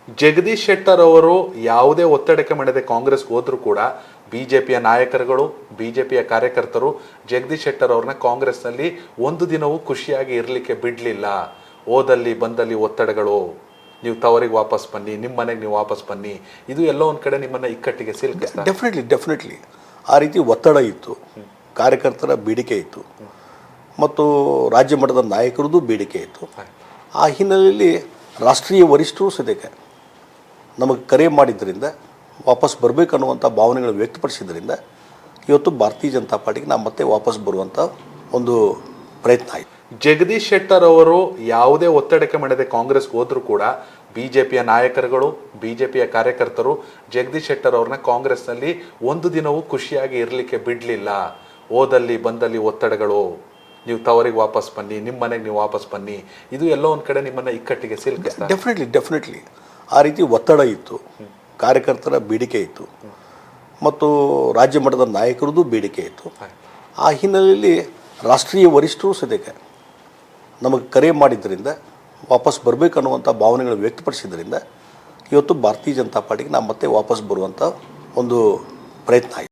ಜಗದೀಶ್ ಶೆಟ್ಟರ್ ಅವರು ಯಾವುದೇ ಒತ್ತಡಕ್ಕೆ ಮಣಿದೆ ಕಾಂಗ್ರೆಸ್ಗೆ ಹೋದ್ರೂ ಕೂಡ ಬಿಜೆಪಿಯ ನಾಯಕರುಗಳು ಬಿಜೆಪಿಯ ಕಾರ್ಯಕರ್ತರು ಜಗದೀಶ್ ಶೆಟ್ಟರ್ ಅವ್ರನ್ನ ಕಾಂಗ್ರೆಸ್ನಲ್ಲಿ ಒಂದು ದಿನವೂ ಖುಷಿಯಾಗಿ ಇರಲಿಕ್ಕೆ ಬಿಡಲಿಲ್ಲ. ಓದಲ್ಲಿ ಬಂದಲ್ಲಿ ಒತ್ತಡಗಳು, ನೀವು ತವರಿಗೆ ವಾಪಸ್ ಬನ್ನಿ, ನಿಮ್ಮ ಮನೆಗೆ ನೀವು ವಾಪಸ್ ಬನ್ನಿ, ಇದು ಎಲ್ಲೋ ಒಂದು ಕಡೆ ನಿಮ್ಮನ್ನು ಇಕ್ಕಟ್ಟಿಗೆ ಸಿಲುಕಿಸ್ತಾರೆ. ಡೆಫಿನೆಟ್ಲಿ ಆ ರೀತಿ ಒತ್ತಡ ಇತ್ತು, ಕಾರ್ಯಕರ್ತರ ಬೇಡಿಕೆ ಇತ್ತು ಮತ್ತು ರಾಜ್ಯ ಮಟ್ಟದ ನಾಯಕರದ್ದು ಬೇಡಿಕೆ ಇತ್ತು. ಆ ಹಿನ್ನೆಲೆಯಲ್ಲಿ ರಾಷ್ಟ್ರೀಯ ವರಿಷ್ಠರು ಸದ್ಯಕ್ಕೆ ನಮಗೆ ಕರೆ ಮಾಡಿದ್ದರಿಂದ ವಾಪಸ್ ಬರಬೇಕನ್ನುವಂಥ ಭಾವನೆಗಳು ವ್ಯಕ್ತಪಡಿಸಿದ್ದರಿಂದ ಇವತ್ತು ಭಾರತೀಯ ಜನತಾ ಪಾರ್ಟಿಗೆ ನಾವು ಮತ್ತೆ ವಾಪಸ್ ಬರುವಂಥ ಒಂದು ಪ್ರಯತ್ನ ಆಯಿತು. ಜಗದೀಶ್ ಶೆಟ್ಟರ್ ಅವರು ಯಾವುದೇ ಒತ್ತಡಕ್ಕೆ ಮಣಿದೆ ಕಾಂಗ್ರೆಸ್ಗೆ ಹೋದ್ರೂ ಕೂಡ ಬಿಜೆಪಿಯ ನಾಯಕರುಗಳು ಬಿಜೆಪಿಯ ಕಾರ್ಯಕರ್ತರು ಜಗದೀಶ್ ಶೆಟ್ಟರ್ ಅವ್ರನ್ನ ಕಾಂಗ್ರೆಸ್ನಲ್ಲಿ ಒಂದು ದಿನವೂ ಖುಷಿಯಾಗಿ ಇರಲಿಕ್ಕೆ ಬಿಡಲಿಲ್ಲ. ಓದಲ್ಲಿ ಬಂದಲ್ಲಿ ಒತ್ತಡಗಳು, ನೀವು ತವರಿಗೆ ವಾಪಸ್ ಬನ್ನಿ, ನಿಮ್ಮ ಮನೆಗೆ ನೀವು ವಾಪಸ್ ಬನ್ನಿ, ಇದು ಎಲ್ಲೋ ಒಂದು ಕಡೆ ನಿಮ್ಮನ್ನು ಇಕ್ಕಟ್ಟಿಗೆ ಸಿಲುಕಿಸ್ತಾರೆ. ಡೆಫಿನೆಟ್ಲಿ ಆ ರೀತಿ ಒತ್ತಡ ಇತ್ತು, ಕಾರ್ಯಕರ್ತರ ಬೇಡಿಕೆ ಇತ್ತು ಮತ್ತು ರಾಜ್ಯ ಮಟ್ಟದ ನಾಯಕರದ್ದು ಬೇಡಿಕೆ ಇತ್ತು. ಆ ಹಿನ್ನೆಲೆಯಲ್ಲಿ ರಾಷ್ಟ್ರೀಯ ವರಿಷ್ಠರು ಸದ್ಯಕ್ಕೆ ನಮಗೆ ಕರೆ ಮಾಡಿದ್ದರಿಂದ ವಾಪಸ್ ಬರಬೇಕನ್ನುವಂಥ ಭಾವನೆಗಳು ವ್ಯಕ್ತಪಡಿಸಿದ್ದರಿಂದ ಇವತ್ತು ಭಾರತೀಯ ಜನತಾ ಪಾರ್ಟಿಗೆ ನಾವು ಮತ್ತೆ ವಾಪಸ್ ಬರುವಂಥ ಒಂದು ಪ್ರಯತ್ನ ಆಯಿತು.